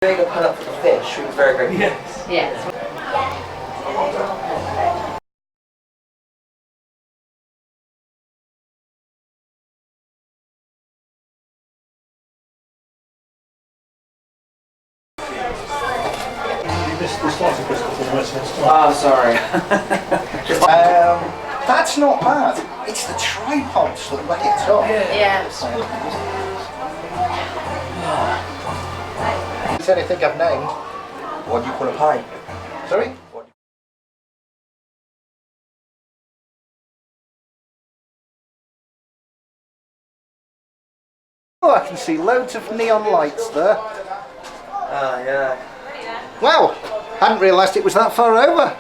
Doing a pun up for the fish would be very, very good. Yes. Yes. The starter crystal for the Westminster. Oh, sorry. That's not bad. It's the tripods that let it up. Yeah. Is there anything I've named? What do you call a pie? Sorry? Oh, I can see loads of neon lights there. Ah, yeah. Wow, hadn't realised it was that far over.